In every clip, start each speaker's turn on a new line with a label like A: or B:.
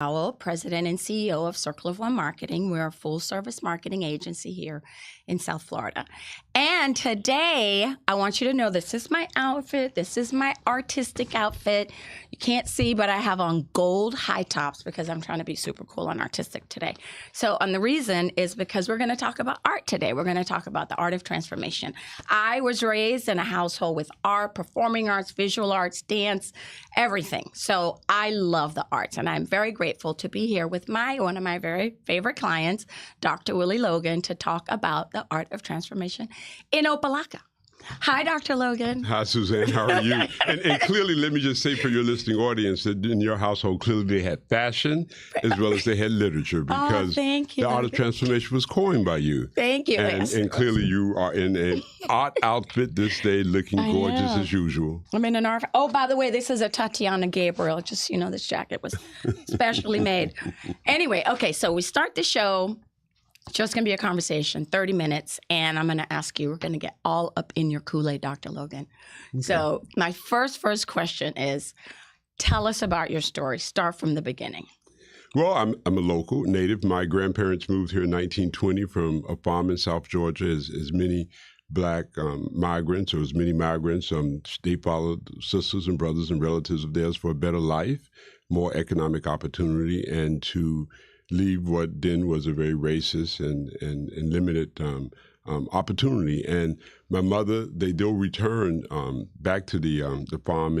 A: McDowell, President and CEO of Circle of One Marketing. We're a full-service marketing agency here in South Florida. And today, I want you to know this is my outfit. This is my artistic outfit. You can't see, but I have on gold high tops because I'm trying to be super cool and artistic today. So, and the reason is because we're going to talk about art today. We're going to talk about the art of transformation. I was raised in a household with art, performing arts, visual arts, dance, everything. So I love the arts, and I'm very grateful to be here with one of my very favorite clients, Dr. Willie Logan, to talk about the art of transformation in Opa-locka. Hi, Dr. Logan.
B: Hi, Suzan. How are you? And clearly, let me just say for your listening audience that in your household, clearly they had fashion as well as they had literature because the art of transformation was coined by you.
A: Thank you.
B: And clearly you are in an art outfit this day looking gorgeous as usual.
A: I'm in an art. Oh, by the way, this is a Tatiana Gabriel. Just, this jacket was specially made. Anyway, okay, so we start the show. Just going to be a conversation, 30 minutes, and I'm going to ask you, we're going to get all up in your Kool-Aid, Dr. Logan. Okay. So my first question is, tell us about your story. Start from the beginning.
B: Well, I'm a local native. My grandparents moved here in 1920 from a farm in South Georgia, as many Black migrants, or as many migrants. They followed sisters and brothers and relatives of theirs for a better life, more economic opportunity, and to leave what then was a very racist and limited opportunity. And my mother, they did return back to the farm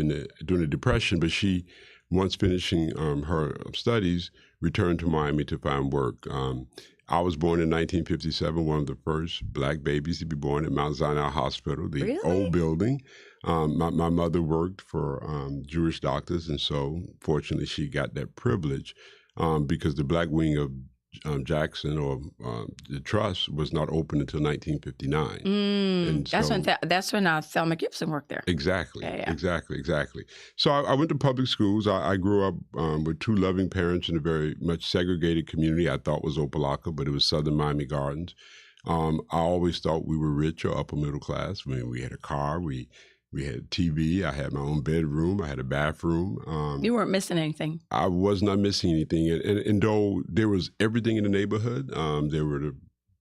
B: during the Depression, but she, once finishing her studies, returned to Miami to find work. I was born in 1957, one of the first Black babies to be born at Mount Sinai Hospital, the old building. My mother worked for Jewish doctors, and so fortunately she got that privilege. Because the Black wing of Jackson or the Trust was not open until 1959. And
A: that's when Thelma Gibson worked there.
B: Exactly, exactly. So I went to public schools. I grew up with two loving parents in a very much segregated community I thought was Opa-locka, but it was Southern Miami Gardens. I always thought we were rich or upper middle class. I mean, we had a car, we had a TV. I had my own bedroom. I had a bathroom.
A: You weren't missing anything.
B: I was not missing anything. And though there was everything in the neighborhood, there were the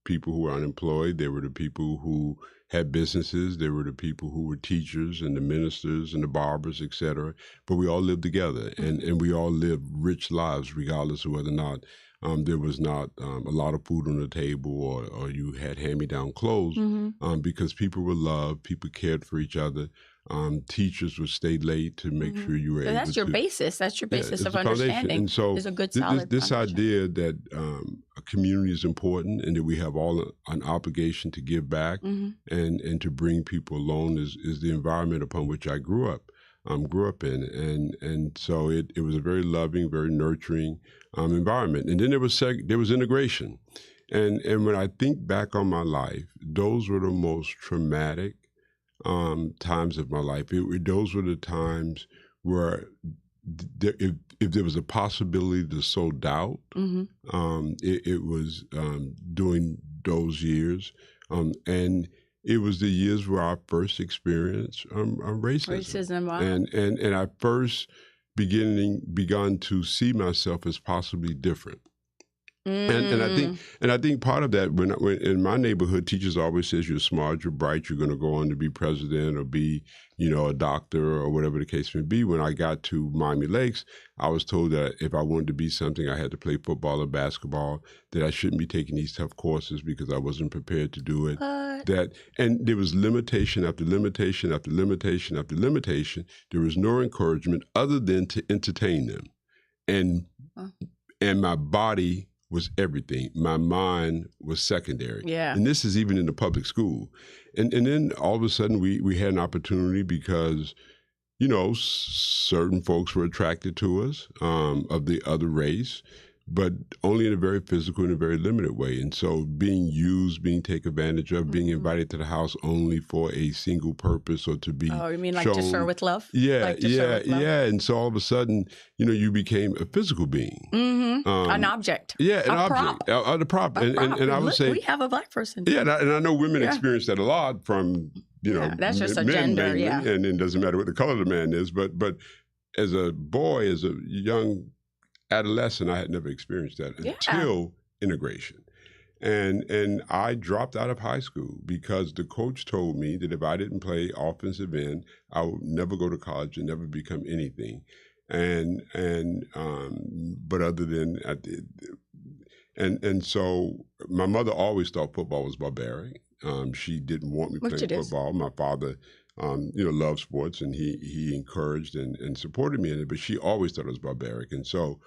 B: people who were unemployed. There were the people who had businesses. There were the people who were teachers and the ministers and the barbers, et cetera. But we all lived together, and we all lived rich lives, regardless of whether or not there was not a lot of food on the table or you had hand-me-down clothes, because people were loved, people cared for each other. Teachers would stay late to make sure you were able to.
A: That's your basis. That's your basis of understanding.
B: And so
A: a good, solid
B: this idea that a community is important and that we have all an obligation to give back and to bring people along is the environment upon which I grew up in, and so it was a very loving, very nurturing environment. And then there was integration, and when I think back on my life, those were the most traumatic times of my life. Those were the times where if there was a possibility to sow doubt, it was during those years, and it was the years where I first experienced racism.
A: Wow.
B: And I first begun to see myself as possibly different. And I think part of that, when in my neighborhood, teachers always says you're smart, you're bright, you're going to go on to be president or be, a doctor or whatever the case may be. When I got to Miami Lakes, I was told that if I wanted to be something, I had to play football or basketball, that I shouldn't be taking these tough courses because I wasn't prepared to do it. And there was limitation after limitation after limitation after limitation. There was no encouragement other than to entertain them. And my body was everything. My mind was secondary.
A: Yeah.
B: And this is even in the public school. And then all of a sudden we had an opportunity because, certain folks were attracted to us of the other race, but only in a very physical and a very limited way. And so being used, being taken advantage of, being invited to the house only for a single purpose or to be
A: you mean like
B: shown,
A: to serve with love?
B: Yeah. And so all of a sudden, you became a physical being.
A: An object.
B: Yeah, an object.
A: Prop.
B: A prop. And I would say...
A: We have a Black person.
B: Yeah, and I know women experience that a lot from,
A: that's just a
B: men
A: gender,
B: mainly,
A: and
B: it doesn't matter what the color of the man is. But as a boy, as a young adolescent, I had never experienced that
A: Yeah.
B: until integration. And I dropped out of high school because the coach told me that if I didn't play offensive end, I would never go to college and never become anything. But other than I did, and so my mother always thought football was barbaric. She didn't want me playing football. My father, loved sports, and he encouraged and supported me in it. But she always thought it was barbaric, and so.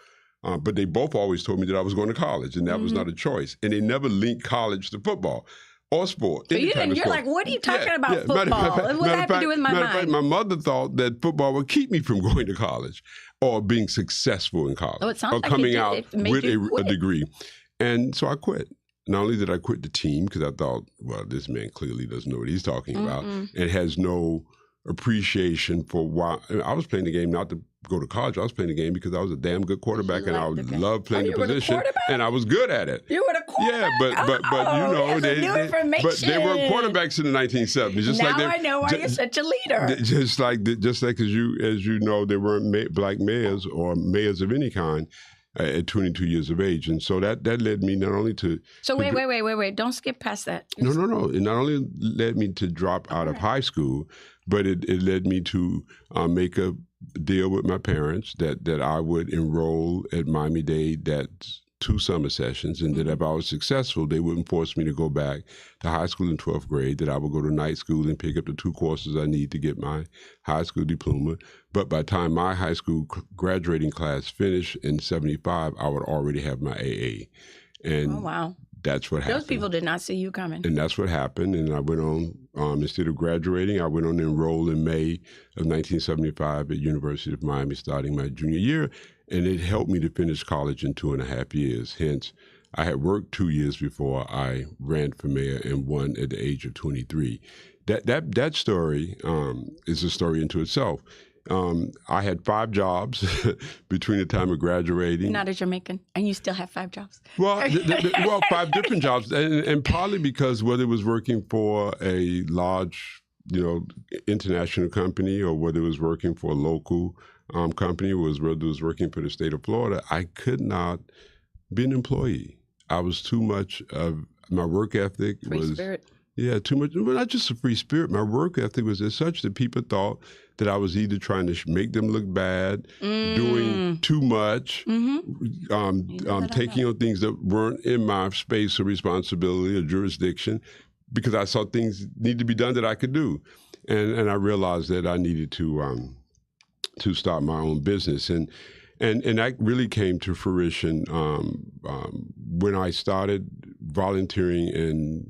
B: But they both always told me that I was going to college, and that was not a choice. And they never linked college to football or sport.
A: So you're like, what are you talking about football? What does that have to do with my mind?
B: My mother thought that football would keep me from going to college or being successful in college
A: it sounds
B: or
A: like
B: coming out with a degree. And so I quit. Not only did I quit the team because I thought, well, this man clearly doesn't know what he's talking about and has no appreciation for why. I was playing the game not to go to college. I was playing the game because I was a damn good quarterback and I loved playing the position and I was good at it.
A: You were the quarterback?
B: Yeah, but they weren't quarterbacks in the 1970s. Just
A: now I know why you're such a leader.
B: Just like as you know, there weren't black mayors or mayors of any kind at 22 years of age. And so that led me not only to...
A: So wait. Don't skip past that.
B: No. It not only led me to drop out of high school, but it led me to make a deal with my parents that I would enroll at Miami-Dade that's 2 summer sessions, and that if I was successful, they wouldn't force me to go back to high school in 12th grade, that I would go to night school and pick up the 2 courses I need to get my high school diploma. But by the time my high school graduating class finished in 75, I would already have my AA. And that's what happened.
A: Those people did not see you coming.
B: And that's what happened. And I went on, instead of graduating, I went on to enroll in May of 1975 at University of Miami, starting my junior year. And it helped me to finish college in 2.5 years. Hence, I had worked 2 years before I ran for mayor and won at the age of 23. That story is a story into itself. I had 5 jobs between the time of graduating.
A: You're not a Jamaican, and you still have 5 jobs.
B: Well, 5 different jobs, and partly because whether it was working for a large, international company or whether it was working for a local company, whether it was working for the state of Florida, I could not be an employee. I was too much of my work ethic
A: Free spirit.
B: Yeah, too much. Well, not just a free spirit. My work ethic was as such that people thought that I was either trying to make them look bad, doing too much, taking on things that weren't in my space of responsibility or jurisdiction, because I saw things need to be done that I could do, and I realized that I needed to start my own business, and that really came to fruition when I started volunteering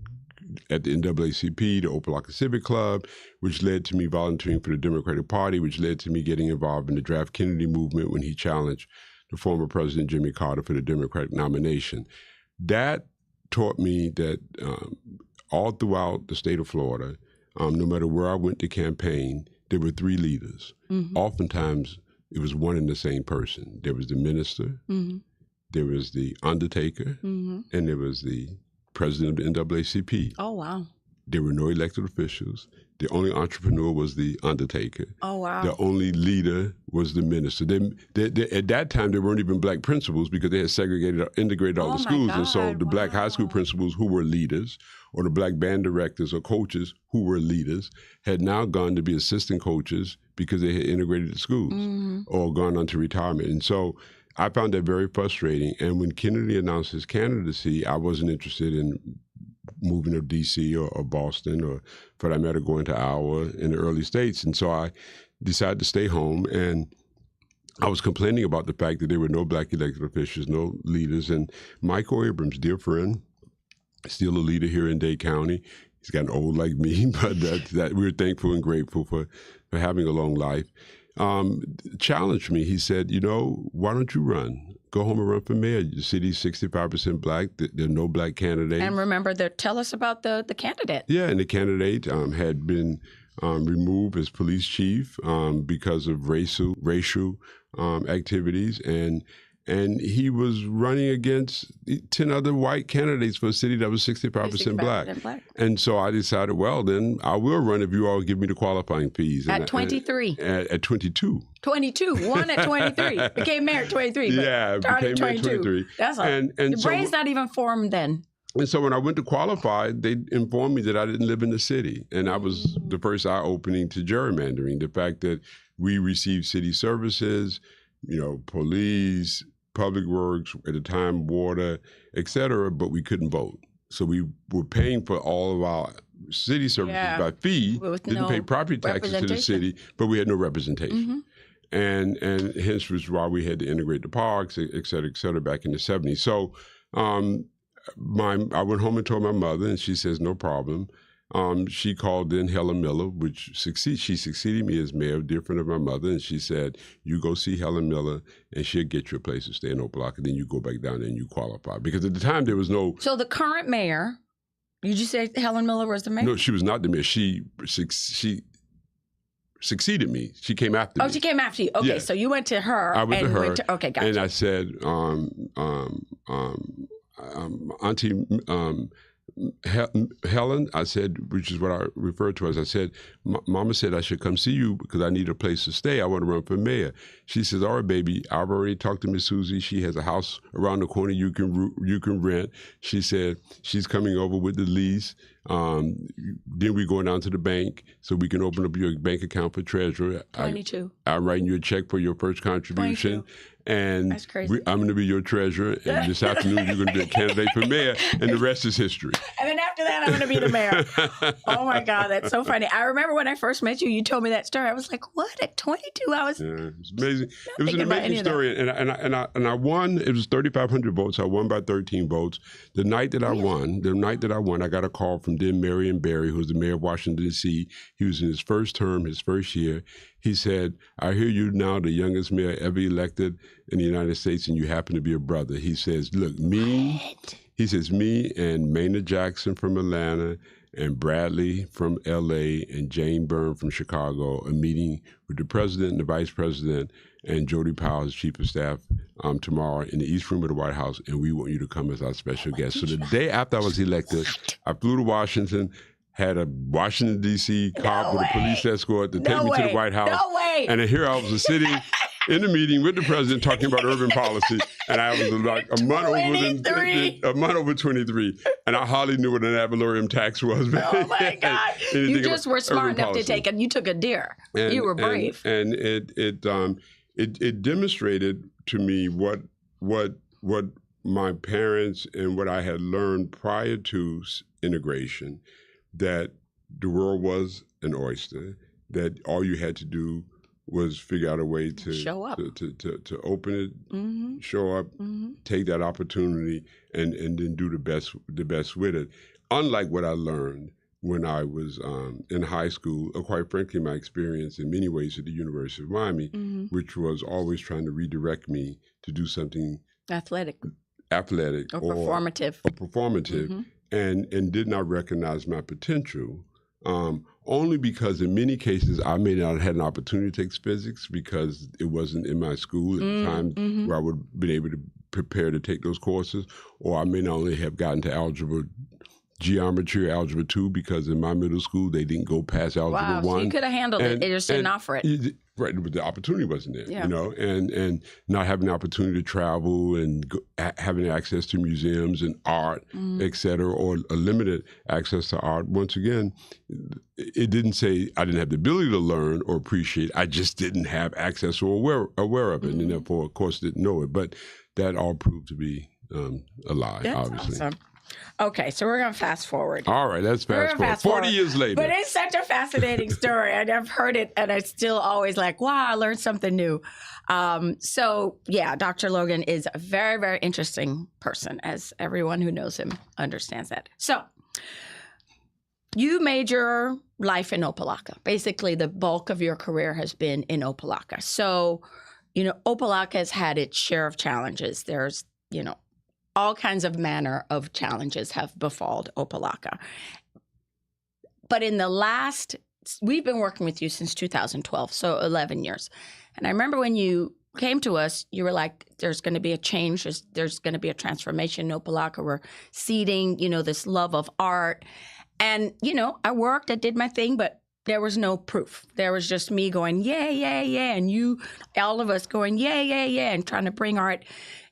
B: at the NAACP, the Opelika Civic Club, which led to me volunteering for the Democratic Party, which led to me getting involved in the Draft Kennedy movement when he challenged the former President Jimmy Carter for the Democratic nomination. That taught me that all throughout the state of Florida, no matter where I went to campaign, there were 3 leaders. Oftentimes, it was one and the same person. There was the minister, there was the undertaker, and there was the president of the NAACP.
A: Oh, wow.
B: There were no elected officials. The only entrepreneur was the undertaker.
A: Oh, wow.
B: The only leader was the minister. At that time, there weren't even black principals because they had integrated all the schools. And so the black high school principals who were leaders, or the black band directors or coaches who were leaders, had now gone to be assistant coaches because they had integrated the schools or gone on to retirement. And so I found that very frustrating. And when Kennedy announced his candidacy, I wasn't interested in moving to D.C. or Boston, or for that matter, going to Iowa in the early states. And so I decided to stay home. And I was complaining about the fact that there were no black elected officials, no leaders. And Michael Abrams, dear friend, still a leader here in Dade County. He's gotten old like me, but that we're thankful and grateful for having a long life. Challenged me. He said, why don't you run? Go home and run for mayor. The city's 65% black. There are no black candidates.
A: And remember, tell us about the candidate.
B: Yeah, and the candidate had been removed as police chief because of racial activities, and and he was running against 10 other white candidates for a city that was 65% black. And so I decided, well, then I will run if you all give me the qualifying fees.
A: At 23?
B: At 22.
A: 22. One at 23. Became mayor at 23.
B: Yeah, became mayor at 23.
A: That's all. And your brain's not even formed then.
B: And so when I went to qualify, they informed me that I didn't live in the city. And I was the first eye-opening to gerrymandering, the fact that we received city services, police, public works, at the time, water, et cetera, but we couldn't vote. So we were paying for all of our city services by fee, didn't pay property taxes to the city, but we had no representation. And hence was why we had to integrate the parks, et cetera, back in the 70s. So I went home and told my mother, and she says, no problem. She called in Helen Miller, she succeeded me as mayor, dear friend of my mother, and she said, you go see Helen Miller, and she'll get you a place to stay in Opelika, and then you go back down there and you qualify. Because at the time, there was no...
A: So the current mayor, did you say Helen Miller was the mayor?
B: No, she was not the mayor. She succeeded me. She came after me.
A: Oh, she came after you. Okay, yes. So you went to her.
B: I went to her.
A: Okay, gotcha.
B: And I said, Auntie Helen, I said, which is what I referred to as, I said, Mama said I should come see you because I need a place to stay. I want to run for mayor. She says, all right, baby, I've already talked to Miss Susie. She has a house around the corner you can rent. She said she's coming over with the lease. Then we go down to the bank so we can open up your bank account for treasurer.
A: 22.
B: I'm writing you a check for your first contribution.
A: 22.
B: And
A: that's crazy.
B: I'm going to be your treasurer, and this afternoon you're going to be a candidate for mayor, and the rest is history.
A: And then after that, I'm going to be the mayor. Oh my God, that's so funny. I remember when I first met you, you told me that story. I was like, what? At 22, I was...
B: Yeah, it's amazing. It was an amazing story, and I won. It was 3,500 votes. I won by 13 votes. The night that I won, I got a call from then Marion Barry, who was the mayor of Washington, D.C. He was in his first term, his first year. He said, I hear you now, the youngest mayor ever elected in the United States, and you happen to be a brother. He says, look, me and Maynard Jackson from Atlanta and Bradley from L.A. and Jane Byrne from Chicago are meeting with the president and the vice president and Jody Powell, his chief of staff, tomorrow in the East Room of the White House, and we want you to come as our special guest. So the day after I was elected, I flew to Washington, had a Washington, D.C. cop with a police escort to take me to the White House.
A: No way.
B: And then here I was sitting in the meeting with the president talking about urban policy, and I was like a month over 23, and I hardly knew what an ad valorem tax was.
A: Oh my God! You just were smart enough to take it. You took a dare. You were brave.
B: And it demonstrated to me what my parents and what I had learned prior to integration, that the world was an oyster, that all you had to do was figure out a way to
A: show up,
B: to open it, show up, take that opportunity, and then do the best with it. Unlike what I learned when I was in high school, or quite frankly, my experience in many ways at the University of Miami, which was always trying to redirect me to do something
A: athletic
B: or
A: performative,
B: and did not recognize my potential. Only because in many cases I may not have had an opportunity to take physics because it wasn't in my school at the time where I would have been able to prepare to take those courses, or I may not only have gotten to algebra, geometry, or algebra 2 because in my middle school they didn't go past algebra 1.
A: So you could have handled it, they just didn't offer it.
B: Right, but the opportunity wasn't there, and not having the opportunity to travel and having access to museums and art, et cetera, or a limited access to art. Once again, it didn't say I didn't have the ability to learn or appreciate. I just didn't have access or aware of it, and therefore, of course, didn't know it. But that all proved to be a lie,
A: That's
B: obviously.
A: Awesome. Okay, so we're going to fast forward.
B: All right, let's fast forward. 40 years later.
A: But it's such a fascinating story. I've heard it, and I still always like, wow, I learned something new. So, yeah, Dr. Logan is a very, very interesting person, as everyone who knows him understands that. So, you made your life in Opelika. Basically, the bulk of your career has been in Opelika. So, Opelika has had its share of challenges. There's, all kinds of manner of challenges have befalled Opelika. But we've been working with you since 2012, so 11 years. And I remember when you came to us, you were like, there's going to be a change. There's going to be a transformation in Opelika. We're seeding, this love of art. And, I worked, I did my thing, but there was no proof. There was just me going, yeah, yeah, yeah. And all of us going, yeah, yeah, yeah. And trying to bring art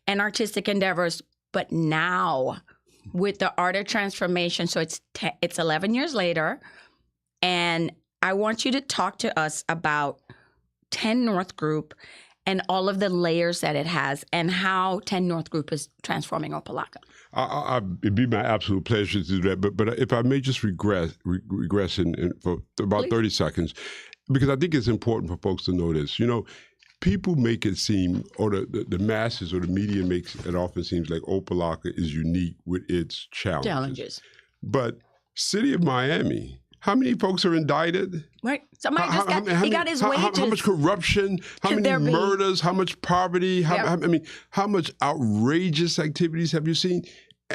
A: and artistic endeavors. But now with the art of transformation, so it's 11 years later. And I want you to talk to us about 10 North Group and all of the layers that it has and how 10 North Group is transforming Opelika.
B: It'd be my absolute pleasure to do that. But if I may just regress in for about
A: Please.
B: 30 seconds, because I think it's important for folks to know this. People make it seem, or the masses or the media makes it often seems like Opelika is unique with its challenges. But City of Miami, how many folks are indicted?
A: Right. Somebody he got his wages.
B: How much corruption? How many murders? How much poverty? How much outrageous activities have you seen?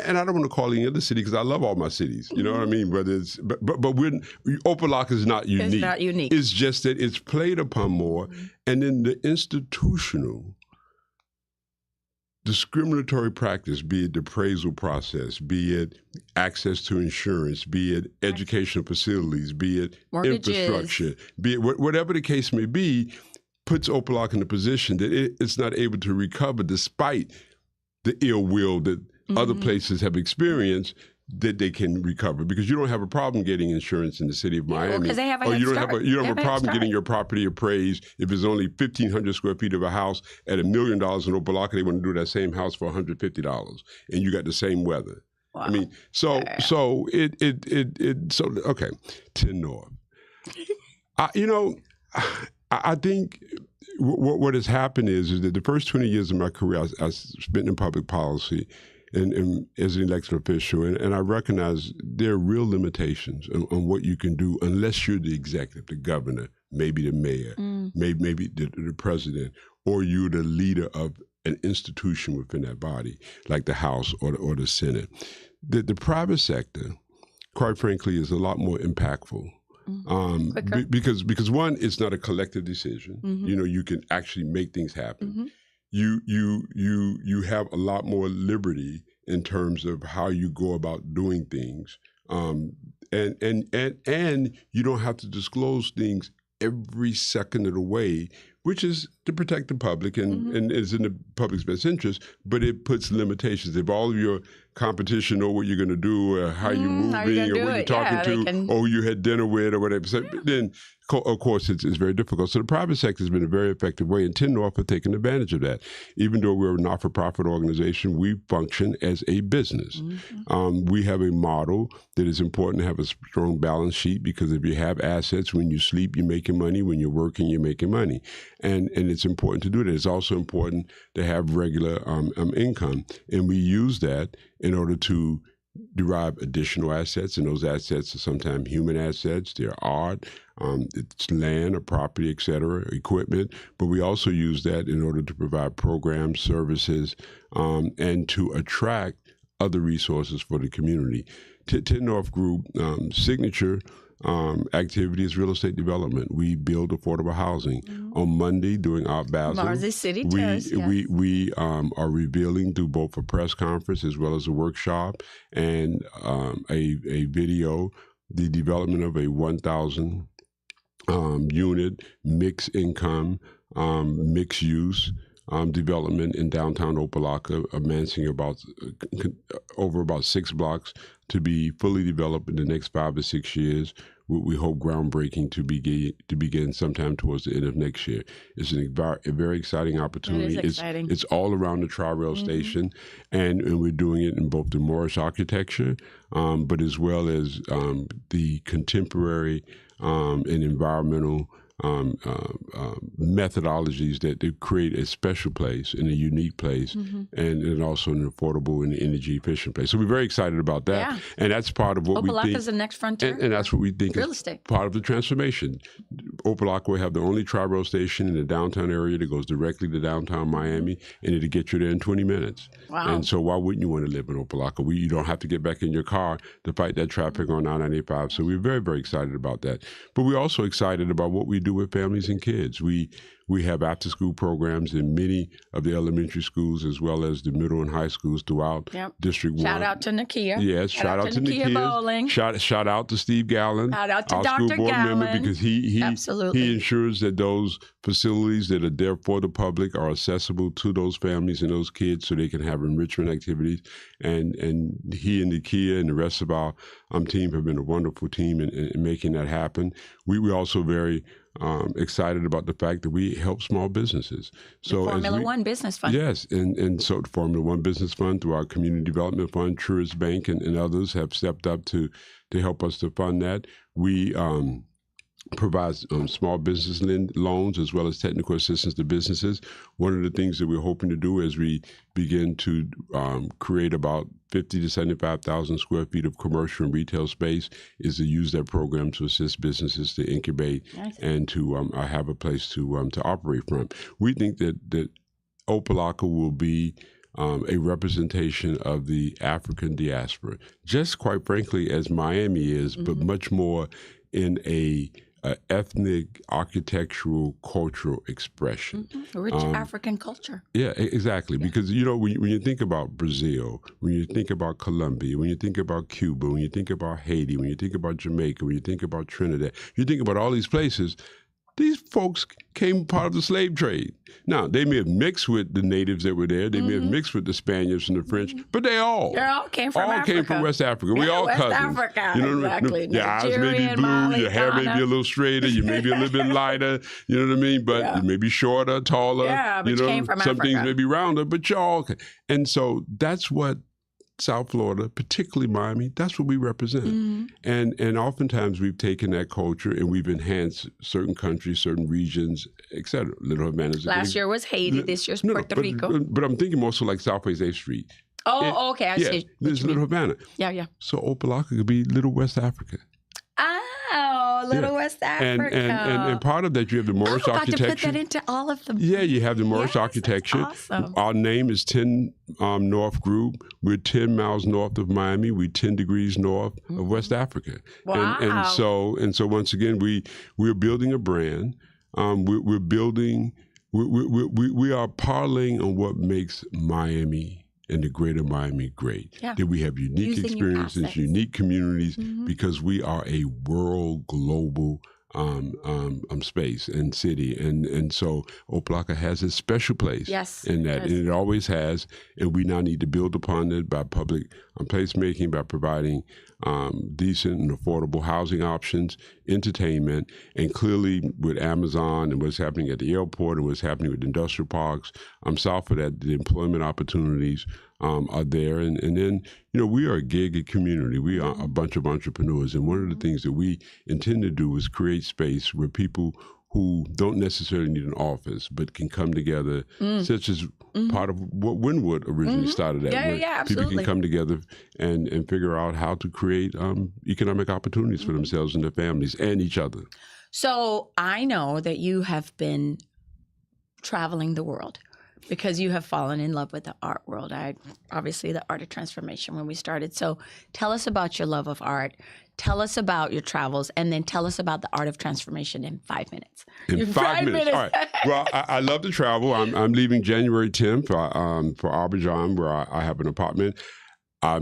B: And I don't want to call any other city because I love all my cities. You know what I mean? But Opelika is not unique.
A: It's not unique.
B: It's just that it's played upon more. And then the institutional discriminatory practice, be it the appraisal process, be it access to insurance, be it educational facilities, be it
A: mortgages,
B: infrastructure, be it whatever the case may be, puts Opelika in a position that it's not able to recover despite the ill will that other places have experienced, that they can recover, because you don't have a problem getting insurance in the city of Miami.
A: Because they have a
B: or
A: head
B: you don't
A: start.
B: have a problem
A: start.
B: getting your property appraised if it's only 1,500 square feet of a house at $1 million in Opelika. They want to do that same house for $150, and you got the same weather.
A: Wow.
B: I mean, so okay, 10 North. I think what has happened is that the first 20 years of my career I spent in public policy. And as an elected official, and I recognize there are real limitations on what you can do unless you're the executive, the governor, maybe the mayor, maybe the president, or you're the leader of an institution within that body, like the House or the Senate. The private sector, quite frankly, is a lot more impactful. Because one, it's not a collective decision. You can actually make things happen. You have a lot more liberty in terms of how you go about doing things, and you don't have to disclose things every second of the way, which is to protect the public and is in the public's best interest. But it puts limitations. If all of your competition know what you're going to do, or how you're moving, or what you're talking to, or who you had dinner with, or whatever, so then of course it's very difficult. So the private sector has been a very effective way, and 10 North have taken advantage of that. Even though we're a not-for-profit organization, we function as a business. We have a model that is important to have a strong balance sheet, because if you have assets, when you sleep, you're making money. When you're working, you're making money. And it's important to do that. It's also important to have regular income. And we use that in order to derive additional assets, and those assets are sometimes human assets, they're art, it's land or property, et cetera, equipment, but we also use that in order to provide programs, services, and to attract other resources for the community. 10 North Group signature activity is real estate development. We build affordable housing. On Monday, during Art Basel, we are revealing through both a press conference as well as a workshop and a video, the development of a 1,000 unit mixed income, mixed use development in downtown Opelika, amassing over about 6 blocks to be fully developed in the next 5 to 6 years. We hope groundbreaking to begin sometime towards the end of next year. It's a very exciting opportunity.
A: It is exciting.
B: It's all around the Tri-Rail station, and we're doing it in both the Moorish architecture, but as well as the contemporary and environmental methodologies that create a special place and a unique place, and also an affordable and energy efficient place. So we're very excited about that, and that's part of what we think.
A: Opelika's the next frontier,
B: and that's what we think
A: real
B: is
A: estate.
B: Part of the transformation. Opelika will have the only Tri-Rail station in the downtown area that goes directly to downtown Miami, and it'll get you there in 20 minutes.
A: Wow!
B: And so why wouldn't you want to live in Opelika? You don't have to get back in your car to fight that traffic on I-95. So we're very, very excited about that. But we're also excited about what we do with families and kids. We We have after-school programs in many of the elementary schools as well as the middle and high schools throughout District 1.
A: Shout out to Nakia.
B: Yes, shout out to Nakia
A: Bowling.
B: Shout out to Steve Gallen,
A: Shout out to
B: our
A: Dr.
B: school board
A: Gallen.
B: member, because he ensures that those facilities that are there for the public are accessible to those families and those kids so they can have enrichment activities. And he and Nakia and the rest of our team have been a wonderful team in making that happen. We're also very excited about the fact that we help small businesses. So
A: the Formula One Business Fund.
B: Yes, and so the Formula One Business Fund, through our Community Development Fund, Truist Bank, and others have stepped up to help us to fund that. We provide small business loans as well as technical assistance to businesses. One of the things that we're hoping to do as we begin to create about 50 to 75,000 square feet of commercial and retail space is to use that program to assist businesses to incubate and to have a place to operate from. We think that Opelika will be a representation of the African diaspora, just quite frankly as Miami is, but much more in a ethnic, architectural, cultural expression.
A: Rich African culture.
B: Yeah, exactly. Yeah. Because, when you think about Brazil, when you think about Colombia, when you think about Cuba, when you think about Haiti, when you think about Jamaica, when you think about Trinidad, you think about all these places, these folks came part of the slave trade. Now, they may have mixed with the natives that were there. They may have mixed with the Spaniards and the French, but they all
A: came from Africa.
B: Came from West Africa. We all
A: West
B: cousins.
A: Africa,
B: exactly. Your eyes may be blue,
A: Mali,
B: your hair may be a little straighter, you may be a little bit lighter, you know what I mean? But you may be shorter, taller.
A: Yeah, but you came from
B: some
A: Africa.
B: things may be rounder, but y'all. And so that's what South Florida, particularly Miami, that's what we represent. And oftentimes we've taken that culture and we've enhanced certain countries, certain regions, et cetera. Little Havana.
A: Last year was Haiti, this year's Puerto Rico.
B: But I'm thinking more so like Southwest 8th Street.
A: Okay, I see.
B: There's Little Havana.
A: Yeah.
B: So Opelika could be Little West Africa.
A: Oh, Little West Africa.
B: And part of that, you have the Moorish architecture.
A: To put that into all of them.
B: Yeah, you have the Moorish architecture.
A: Awesome.
B: Our name is 10 North Group. We're 10 miles north of Miami. We're 10 degrees north of West Africa.
A: Wow.
B: And so once again, we're building a brand. We're building. We are parlaying on what makes Miami and the greater Miami great. Yeah. That we have unique experiences, unique communities, because we are a world global space and city. And so Opelika has a special place in that. And it always has. And we now need to build upon it by public placemaking, by providing decent and affordable housing options, entertainment, and clearly with Amazon and what's happening at the airport and what's happening with industrial parks, south of that, the employment opportunities are there. And then, we are a gig community. We are a bunch of entrepreneurs. And one of the things that we intend to do is create space where people who don't necessarily need an office, but can come together, such as part of what Wynwood originally started at.
A: Yeah,
B: people can come together and figure out how to create economic opportunities for themselves and their families and each other.
A: So I know that you have been traveling the world because you have fallen in love with the art world. Obviously the art of transformation when we started. So tell us about your love of art. Tell us about your travels, and then tell us about the art of transformation in 5 minutes.
B: In 5 minutes. All right. Well, I love to travel. I'm leaving January 10th for Abidjan, where I have an apartment. I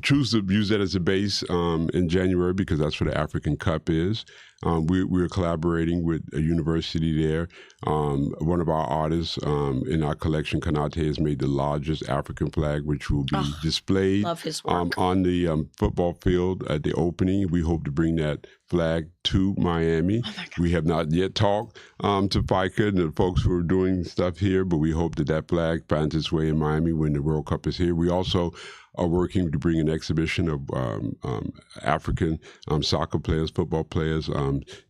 B: choose to use that as a base in January because that's where the African Cup is. We're collaborating with a university there. One of our artists in our collection, Kanate, has made the largest African flag, which will be displayed on the football field at the opening. We hope to bring that flag to Miami. We have not yet talked to FICA and the folks who are doing stuff here, but we hope that flag finds its way in Miami when the World Cup is here. We also are working to bring an exhibition of African soccer players, football players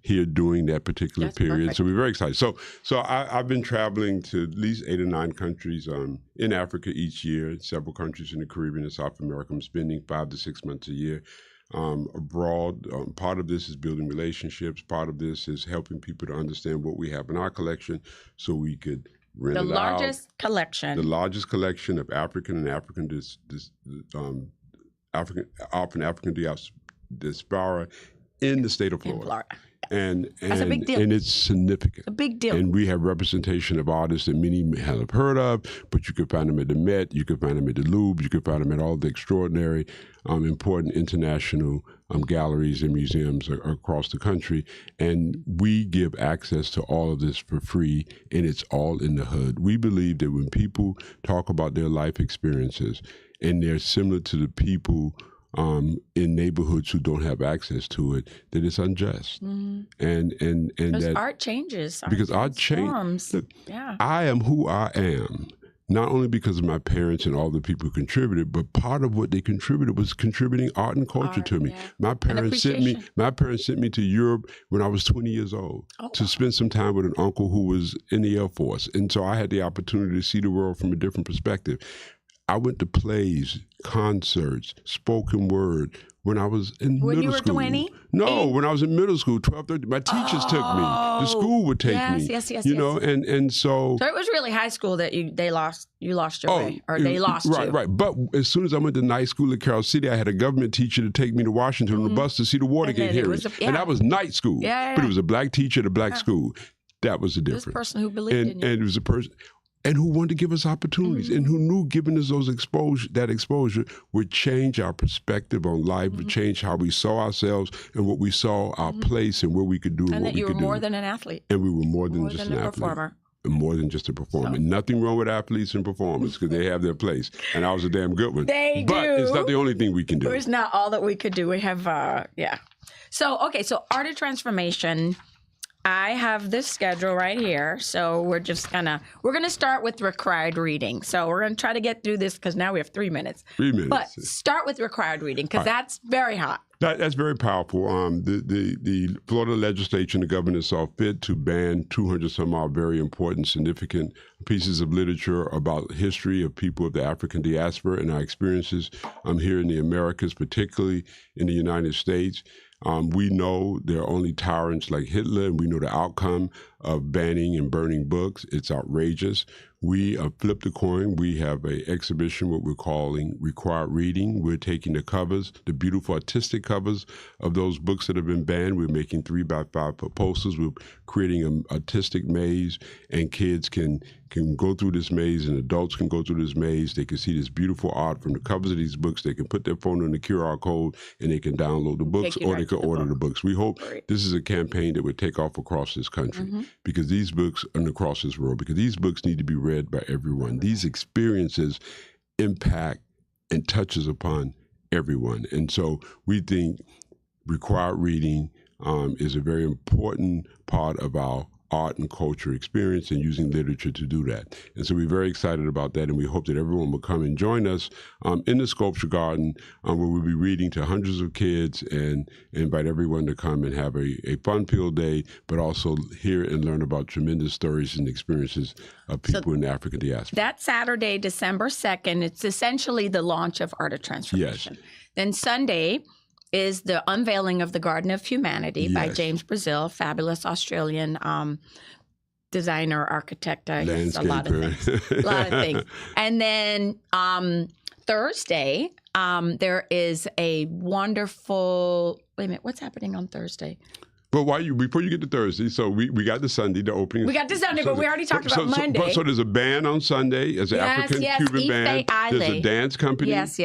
B: here during that particular period. Perfect. So we're very excited. So I've been traveling to at least 8 or 9 countries in Africa each year, several countries in the Caribbean and South America. I'm spending 5 to 6 months a year abroad. Part of this is building relationships. Part of this is helping people to understand what we have in our collection so we could rent
A: the largest collection.
B: The largest collection of African and African diaspora in the state of Florida. And
A: That's a big deal.
B: And it's significant.
A: A big deal.
B: And we have representation of artists that many have heard of, but you can find them at the Met, you can find them at the Louvre, you can find them at all the extraordinary, important international galleries and museums across the country. And we give access to all of this for free, and it's all in the hood. We believe that when people talk about their life experiences and they're similar to the people in neighborhoods who don't have access to it, that it's unjust. And
A: because
B: that
A: art changes.
B: Because art changes. Look,
A: yeah.
B: I am who I am, not only because of my parents and all the people who contributed, but part of what they contributed was contributing art and culture to me.
A: Yeah.
B: My parents sent me to Europe when I was 20 years old to spend some time with an uncle who was in the Air Force. And so I had the opportunity to see the world from a different perspective. I went to plays, concerts, spoken word when I was in middle school.
A: When you were 20?
B: No, when I was in middle school, 12, 13. My teachers took me. The school would take me.
A: Yes.
B: You know, and so...
A: So it was really high school that you lost your way, or they lost you.
B: Right. But as soon as I went to night school at Carroll City, I had a government teacher to take me to Washington on the bus to see the Watergate hearings. And that was night school. But it was a black teacher at a black school. That was the difference.
A: This person who believed in you.
B: And it was a person... And who wanted to give us opportunities, and who knew giving us those exposure would change our perspective on life, would change how we saw ourselves and what we saw our place and where we could do and what we could do.
A: And that you were more than an athlete.
B: And we were more than just an athlete.
A: Performer.
B: More than just a performer. Nothing wrong with athletes and performers because they have their place. And I was a damn good one.
A: They
B: but
A: do.
B: It's not the only thing we can do.
A: It's not all that we could do. We have, So Art of Transformation. I have this schedule right here, so we're gonna start with required reading. So we're gonna try to get through this because now we have 3 minutes.
B: 3 minutes.
A: But start with required reading because that's very hot.
B: That's very powerful. The Florida legislature and the governor saw fit to ban 200 some odd very important, significant pieces of literature about history of people of the African diaspora and our experiences here in the Americas, particularly in the United States. We know there are only tyrants like Hitler, and we know the outcome of banning and burning books. It's outrageous. We flipped the coin. We have an exhibition, what we're calling required reading. We're taking the covers, the beautiful artistic covers of those books that have been banned. We're making 3x5 posters. We're creating an artistic maze, and kids can go through this maze, and adults can go through this maze. They can see this beautiful art from the covers of these books. They can put their phone on the QR code, and they can download the books, or they can order the books. We hope this is a campaign that would take off across this country, because these books, and across this world, because these books need to be read by everyone. These experiences impact and touches upon everyone. And so we think required reading is a very important part of our art and culture experience, and using literature to do that. And so we're very excited about that, and we hope that everyone will come and join us in the Sculpture Garden, where we'll be reading to hundreds of kids and invite everyone to come and have a fun-filled day, but also hear and learn about tremendous stories and experiences of people in the African diaspora.
A: That Saturday, December 2nd, it's essentially the launch of Art of Transformation. Yes. Then Sunday is the unveiling of the Garden of Humanity by James Brazil, fabulous Australian designer, architect. He's a lot of things. And then Thursday, there is a wonderful, wait a minute, what's happening on Thursday?
B: Well, before you get to Thursday, so we got the Sunday, the opening.
A: We got the Sunday, but we already talked about Monday.
B: So there's a band on Sunday. It's an African-Cuban band. There's a dance company that's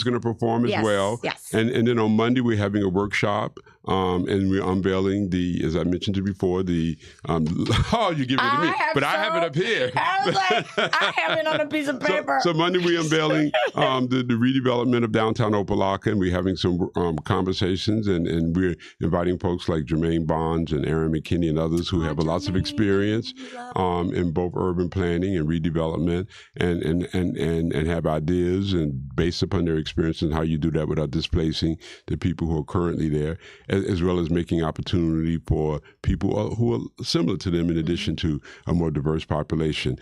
B: going to perform as well.
A: Yes.
B: And then on Monday, we're having a workshop, and we're unveiling as I mentioned before, you're giving it to me. But I have it up here.
A: I was like, I have it on a piece of paper.
B: So Monday, we're unveiling the redevelopment of downtown Opelika, and we're having some conversations, and we're inviting folks like Jermaine Bonds and Aaron McKinney and others who have lots of experience in both urban planning and redevelopment, and have ideas and based upon their experience and how you do that without displacing the people who are currently there, as well as making opportunity for people who are similar to them in addition to a more diverse population.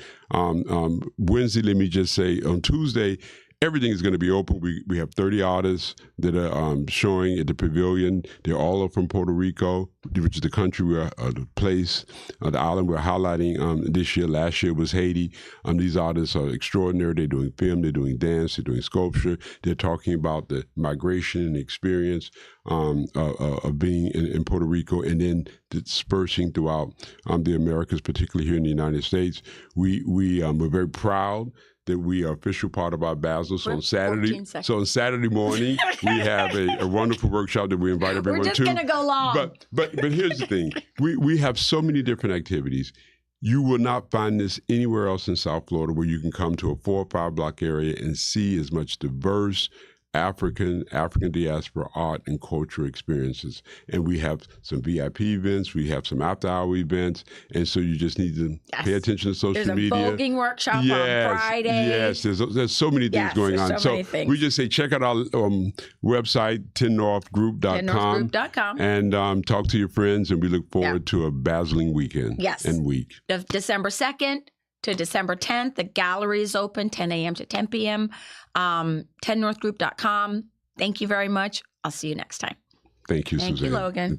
B: Wednesday, let me just say, on Tuesday, everything is going to be open. We have 30 artists that are showing at the pavilion. They're all from Puerto Rico, which is the country where the place, the island we're highlighting this year. Last year was Haiti. These artists are extraordinary. They're doing film, they're doing dance, they're doing sculpture. They're talking about the migration and experience of being in Puerto Rico, and then dispersing throughout the Americas, particularly here in the United States. We're very proud that we are official part of our Basel. So on Saturday morning, we have a wonderful workshop that we invite everyone to.
A: We're just going to go long.
B: But here's the thing. We have so many different activities. You will not find this anywhere else in South Florida, where you can come to a 4 or 5 block area and see as much diverse African diaspora art and culture experiences. And we have some VIP events, we have some after-hour events, and so you just need to pay attention to social media.
A: There's a voguing workshop on Friday.
B: Yes, there's so many things going on.
A: So many things.
B: We just say check out our website, 10northgroup.com, and talk to your friends, and we look forward to a dazzling weekend and week.
A: December 2nd to December 10th. The gallery is open 10 a.m. to 10 p.m. 10northgroup.com. Thank you very much. I'll see you next time.
B: Thank you, Suzan.
A: Thank you, Logan.